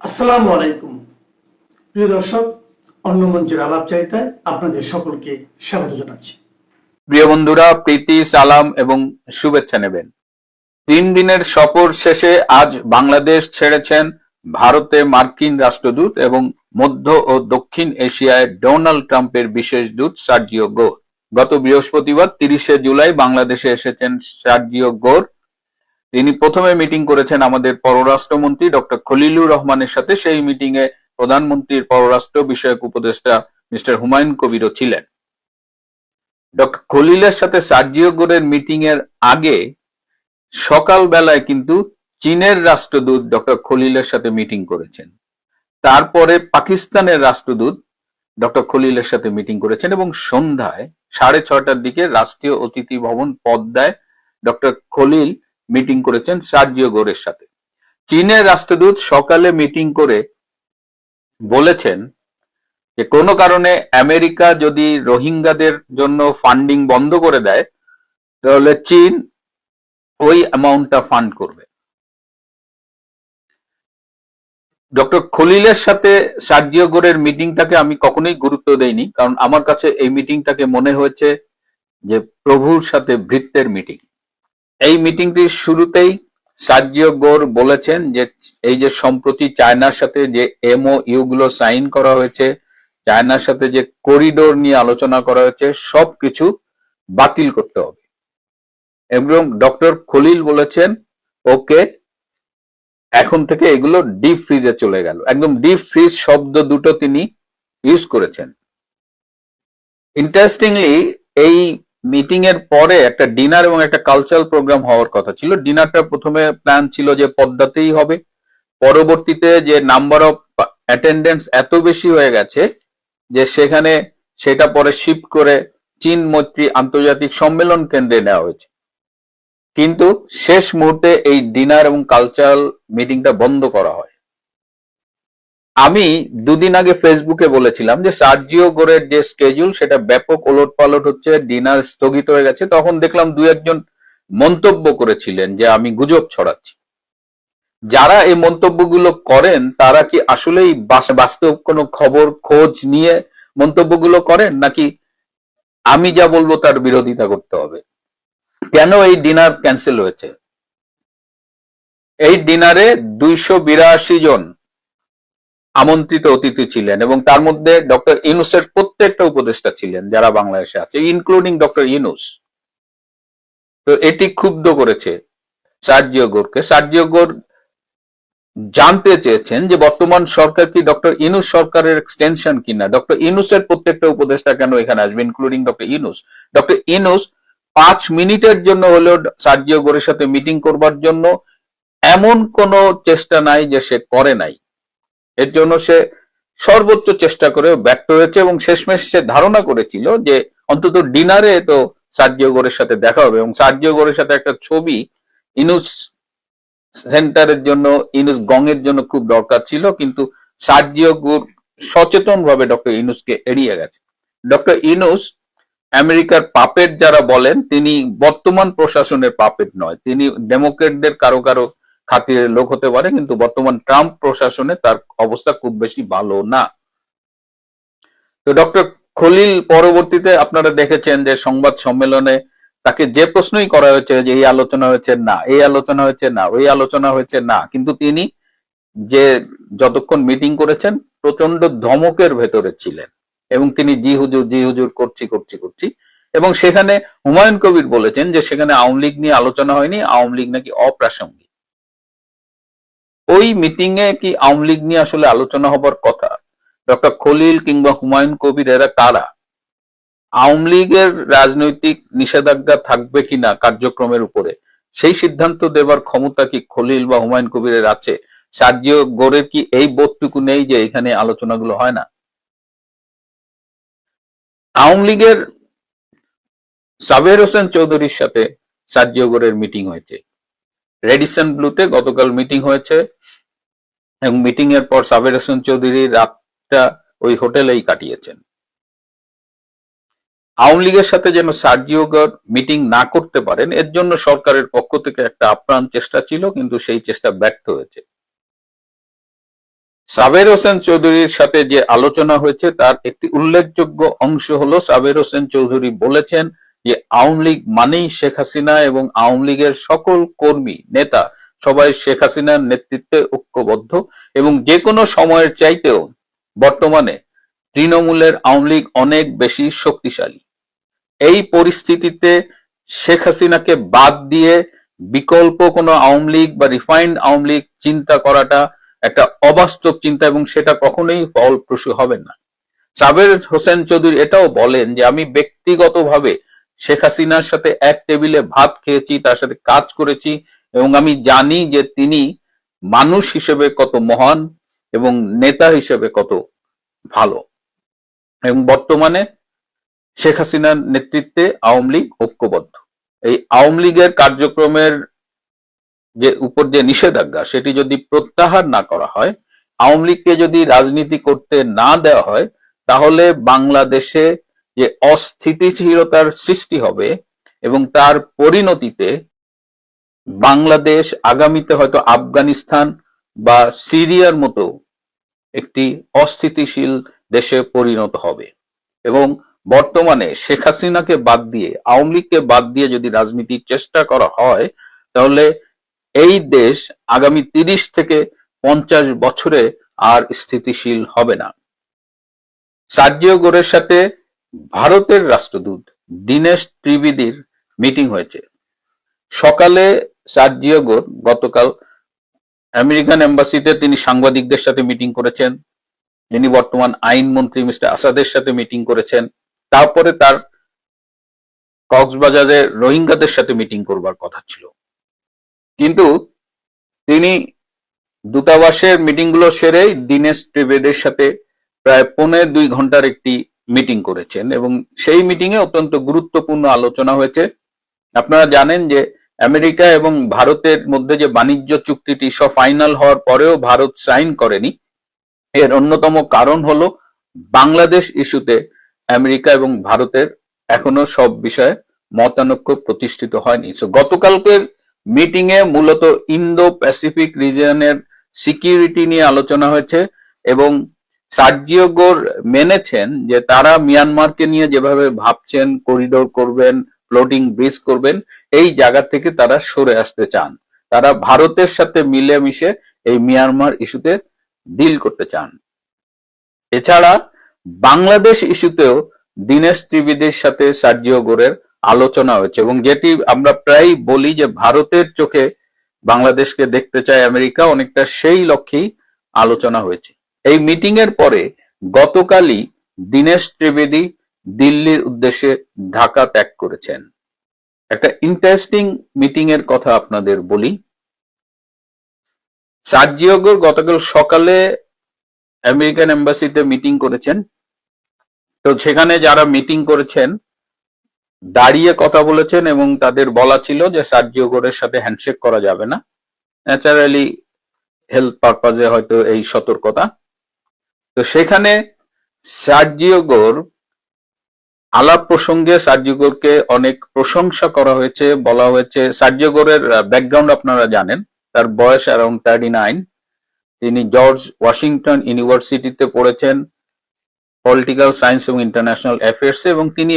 আসসালামু আলাইকুম প্রিয় দর্শক, অন্য মঞ্চের আলাপচারিতায় আপনাদের সকলকে স্বাগত জানাচ্ছি। প্রিয় বন্ধুরা, প্রীতি, সালাম এবং শুভেচ্ছা নেবেন। 3 দিনের সফর শেষে আজ বাংলাদেশ ছেড়েছেন ভারতে মার্কিন রাষ্ট্রদূত এবং মধ্য ও দক্ষিণ এশিয়ায় ডোনাল্ড ট্রাম্পের বিশেষ দূত সার্জিও গোর। গত বৃহস্পতিবার 30শে জুলাই বাংলাদেশে এসেছেন সার্জিও গোর। তিনি প্রথমে মিটিং করেছেন আমাদের পররাষ্ট্রমন্ত্রী ডক্টর খলিলুর রহমানের সাথে। সেই মিটিং এ প্রধানমন্ত্রীর পররাষ্ট্র বিষয়ক উপদেষ্টা মিস্টার হুমায়ুন কবিরও ছিলেন। ডক্টর খলিলের সাথে সার্জিও গোরের মিটিং এর আগে সকালবেলায় কিন্তু চীনের রাষ্ট্রদূত ডক্টর খলিলের সাথে মিটিং করেছেন। তারপরে পাকিস্তানের রাষ্ট্রদূত ডক্টর খলিলের সাথে মিটিং করেছেন এবং সন্ধ্যায় 6:30টার দিকে রাষ্ট্রীয় অতিথি ভবন পদ্মায় ডক্টর খলিল মিটিং করেছেন সার্জিও গোরের সাথে। চীনের রাষ্ট্রদূত সকালে মিটিং করে বলেছেন যে কোনো কারণে আমেরিকা যদি রোহিঙ্গাদের জন্য ফান্ডিং বন্ধ করে দেয় তাহলে চীন ওই অ্যামাউন্টটা ফান্ড করবে। ডক্টর খলিলের সাথে সার্জিও গোরের মিটিংটাকে আমি কখনোই গুরুত্ব দেইনি, কারণ আমার কাছে এই মিটিংটাকে মনে হয়েছে যে প্রভুর সাথে ভৃত্যের মিটিং। এই মিটিংটির শুরুতেই সার্জিও গোর বলেছেন যে এই যে সম্প্রতি চায়নার সাথে যে এমওইউ গুলো সাইন করা হয়েছে, চায়নার সাথে যে করিডোর নিয়ে আলোচনা করা হয়েছে, সবকিছু বাতিল করতে হবে। এবং ডক্টর খলিল বলেছেন ওকে, এখন থেকে এগুলো ডিপ ফ্রিজে চলে গেল। একদম ডিপ ফ্রিজ শব্দ দুটো তিনি ইউজ করেছেন। ইন্টারেস্টিংলি এই মিটিং এর পরে একটা ডিনার এবং একটা কালচারাল প্রোগ্রাম হওয়ার কথা ছিল। ডিনারটা প্রথমে প্ল্যান ছিল যে পদ্মাতেই হবে, পরবর্তীতে যে নাম্বার অফ অ্যাটেন্ডেন্স এত বেশি হয়ে গেছে যে সেখানে সেটা পরে শিফট করে চীন মৈত্রী আন্তর্জাতিক সম্মেলন কেন্দ্রে নেওয়া হয়েছে। কিন্তু শেষ মুহূর্তে এই ডিনার এবং কালচারাল মিটিংটা বন্ধ করা হয়। আমি দুদিন আগে ফেসবুকে বলেছিলাম যে সার্জিও গোরের যে স্কেডিউল সেটা ব্যাপক ওলটপালট হচ্ছে, ডিনার স্থগিত হয়ে গেছে। তখন দেখলাম দু একজন মন্তব্য করেছিলেন যে আমি গুজব ছড়াচ্ছি। যারা এই মন্তব্যগুলো করেন তারা কি আসলেই বাস্তব কোনো খবর খোঁজ নিয়ে মন্তব্যগুলো করেন, নাকি আমি যা বলবো তার বিরোধিতা করতে হবে? কেন এই ডিনার ক্যান্সেল হয়েছে? এই ডিনারে 282 জন আমন্ত্রিত অতিথি ছিলেন এবং তার মধ্যে ডক্টর ইউনূসের প্রত্যেকটা উপদেষ্টা ছিলেন যারা বাংলাদেশে আছে, ইনক্লুডিং ডক্টর ইউনূস। তো এটি ক্ষুব্ধ করেছে সার্জিও গোরকে। সার্জিও গোর জানতে চেয়েছেন যে বর্তমান সরকার কি ডক্টর ইউনূস সরকারের এক্সটেনশন কিনা, ডক্টর ইউনূসের প্রত্যেকটা উপদেষ্টা কেন এখানে আসবে, including doctor Yunus. Doctor Yunus 5 মিনিটের জন্য হলেও সার্জিও গোরের সাথে মিটিং করবার জন্য এমন কোনো চেষ্টা নাই যে সে করে নাই। এর জন্য সে সর্বোচ্চ চেষ্টা করে ব্যর্থ হয়েছে এবং শেষমেশ সে ধারণা করেছিল যে অন্তত ডিনারে তো সার্জিও গোরের সাথে দেখা হবে এবং সার্জিও গোরের সাথে একটা ছবি ইউনূস সেন্টারের জন্য, ইউনূস গং এর জন্য খুব দরকার ছিল। কিন্তু সার্জিও গোর সচেতন ভাবে ডক্টর ইউনূসকে এড়িয়ে গেছে। ডক্টর ইউনূস আমেরিকার পাপেট যারা বলেন, তিনি বর্তমান প্রশাসনের পাপেট নয়। তিনি ডেমোক্রেটদের কারো কারো খাতিরের লোক হতে পারে, কিন্তু বর্তমান ট্রাম্প প্রশাসনে তার অবস্থা খুব বেশি ভালো না। তো ডক্টর খলিল পরবর্তীতে আপনারা দেখেছেন যে সংবাদ সম্মেলনে তাকে যে প্রশ্নই করা হয়েছে যে এই আলোচনা হয়েছে না, এই আলোচনা হয়েছে না, ওই আলোচনা হয়েছে না, কিন্তু তিনি যে যতক্ষণ মিটিং করেছেন প্রচন্ড ধমকের ভেতরে ছিলেন এবং তিনি জি হুজুর জি হুজুর করছি করছি করছি। এবং সেখানে হুমায়ুন কবির বলেছেন যে সেখানে আওয়ামী লীগ নিয়ে আলোচনা হয়নি, আওয়ামী লীগ নাকি অপ্রাসঙ্গিক। ওই মিটিং এ কি আওয়ামী লীগ নিয়ে আসলে আলোচনা হবার কথা? ডক্টর খলিল কিংবা হুমায়ুন কবির এরা কারা? আওয়ামী লীগের রাজনৈতিক নিষেধাজ্ঞা থাকবে কিনা কার্যক্রমের উপরে সেই সিদ্ধান্ত দেবার ক্ষমতা কি খলিল বা হুমায়ুন কবিরের আছে? সার্জিও গোরের কি এই বোধটুকু নেই যে এখানে আলোচনাগুলো হয় না? আওয়ামী লীগের সাবের হোসেন চৌধুরীর সাথে সার্জিও গোরের মিটিং হয়েছে রেডিসন ব্লুতে, গতকাল মিটিং হয়েছে এবং মিটিং এর পর সাবের হোসেন চৌধুরী রাতটা ওই হোটেলেই কাটিয়েছেন। আওয়ামী লীগের সাথে যেন সার্জিও গোর মিটিং না করতে পারেন এর জন্য সরকারের পক্ষ থেকে একটা আপ্রাণ চেষ্টা ছিল, কিন্তু সেই চেষ্টা ব্যর্থ হয়েছে। সাবের হোসেন চৌধুরীর সাথে যে আলোচনা হয়েছে তার একটি উল্লেখযোগ্য অংশ হলো সাবের হোসেন চৌধুরী বলেছেন যে আওয়ামী লীগ মানেই শেখ হাসিনা এবং আওয়ামী লীগের সকল কর্মী নেতা সবাই শেখ হাসিনার নেতৃত্বে ঐক্যবদ্ধ এবং যে কোনো সময়ের চাইতেও বর্তমানে তৃণমূলের আওয়ামী লীগ অনেক বেশি শক্তিশালী। এই পরিস্থিতিতে শেখ হাসিনাকে বাদ দিয়ে বিকল্প কোনো আওয়ামী লীগ বা রিফাইন্ড আওয়ামী লীগ চিন্তা করাটা একটা অবাস্তব চিন্তা এবং সেটা কখনোই ফলপ্রসূ হবে না। সাবের হোসেন চৌধুরী এটাও বলেন যে আমি ব্যক্তিগতভাবে শেখ হাসিনার সাথে এক টেবিলে ভাত খেয়েছি, তার সাথে কাজ করেছি এবং আমি জানি যে তিনি মানুষ হিসেবে কত মহান এবং নেতা হিসেবে কত ভালো এবং বর্তমানে শেখ হাসিনার নেতৃত্বে আওয়ামী লীগ ঐক্যবদ্ধ। এই আওয়ামী লীগের কার্যক্রমের যে উপর যে নিষেধাজ্ঞা সেটি যদি প্রত্যাহার না করা হয়, আওয়ামী লীগকে যদি রাজনীতি করতে না দেওয়া হয়, তাহলে বাংলাদেশে যে অস্থিতিশীলতার সৃষ্টি হবে এবং তার পরিণতিতে বাংলাদেশ আগামীতে হয়তো আফগানিস্তান বা সিরিয়ার মতো একটি অস্থিতিশীল দেশে পরিণত হবে। এবং বর্তমানে শেখ হাসিনাকে বাদ দিয়ে আওয়ামী লীগকে বাদ দিয়ে যদি রাজনীতির চেষ্টা করা হয়, তাহলে এই দেশ আগামী 30 থেকে 50 বছরে আর স্থিতিশীল হবে না। সার্জিও গোরের সাথে ভারতের রাষ্ট্রদূত দীনেশ ত্রিবেদীর মিটিং হয়েছে। সকালে সার্জিও গোর গতকাল আমেরিকান এম্বাসিতে তিনি সাংবাদিকদের সাথে মিটিং করেছেন। যিনি বর্তমান আইনমন্ত্রী মিস্টার আসাদের সাথে মিটিং করেছেন। তারপরে তার কক্সবাজারে রোহিঙ্গাদের সাথে মিটিং করবার কথা ছিল, কিন্তু তিনি দূতাবাসের মিটিং গুলো সেরেই দীনেশ ত্রিবেদীর সাথে প্রায় 1.5-2 ঘন্টার একটি মিটিং করেছেন এবং সেই মিটিং এ অত্যন্ত গুরুত্বপূর্ণ আলোচনা হয়েছে। আপনারা জানেন যে আমেরিকা এবং ভারতের মধ্যে যে বাণিজ্য চুক্তিটি সব ফাইনাল হওয়ার পরেও ভারত সাইন করেনি, এর অন্যতম কারণ হলো বাংলাদেশ ইস্যুতে আমেরিকা এবং ভারতের এখনো সব বিষয়ে মতানৈক্য প্রতিষ্ঠিত হয়নি। সো গতকালকের মিটিং এ মূলত ইন্দো প্যাসিফিক রিজিয়নের সিকিউরিটি নিয়ে আলোচনা হয়েছে এবং সার্জিও গোর মেনেছেন যে তারা মিয়ানমারকে নিয়ে যেভাবে ভাবছেন করিডোর করবেন, ফ্লোটিং ব্রিজ করবেন, এই জায়গা থেকে তারা সরে আসতে চান। তারা ভারতের সাথে মিলেমিশে এই মিয়ানমার ইস্যুতে ডিল করতে চান। এছাড়া বাংলাদেশ ইস্যুতেও দীনেশ ত্রিবেদীর সাথে সার্জিও গোরের আলোচনা হয়েছে এবং যেটি আমরা প্রায় বলি যে ভারতের চোখে বাংলাদেশকে দেখতে চায় আমেরিকা, অনেকটা সেই লক্ষ্যেই আলোচনা হয়েছে। এই মিটিং এর পরে গতকালই দীনেশ ত্রিবেদী দিল্লির উদ্দেশ্যে ঢাকা ত্যাগ করেছেন। একটা ইন্টারেস্টিং মিটিং এর কথা আপনাদের বলি। সার্জিও গোর গতকাল সকালে আমেরিকান এম্বাসিতে মিটিং করেছেন। তো সেখানে যারা মিটিং করেছেন দাঁড়িয়ে কথা বলেছেন এবং তাদের বলা ছিল যে সার্জিও গোরের সাথে হ্যান্ডশেক করা যাবে না। ন্যাচারালি হেলথ পারপাজে হয়তো এই সতর্কতা। তো সেখানে সার্জিও গোর আলাপ প্রসঙ্গে সার্জিও গোরকে অনেক প্রশংসা করা হয়েছে, বলা হয়েছে। সার্জিও গোরের ব্যাকগ্রাউন্ড আপনারা জানেন, তার বয়স অ্যারাউন্ড 39। তিনি জর্জ ওয়াশিংটন ইউনিভার্সিটিতে পড়েছেন পলিটিক্যাল সায়েন্স এবং ইন্টারন্যাশনাল অ্যাফেয়ার্স এবং তিনি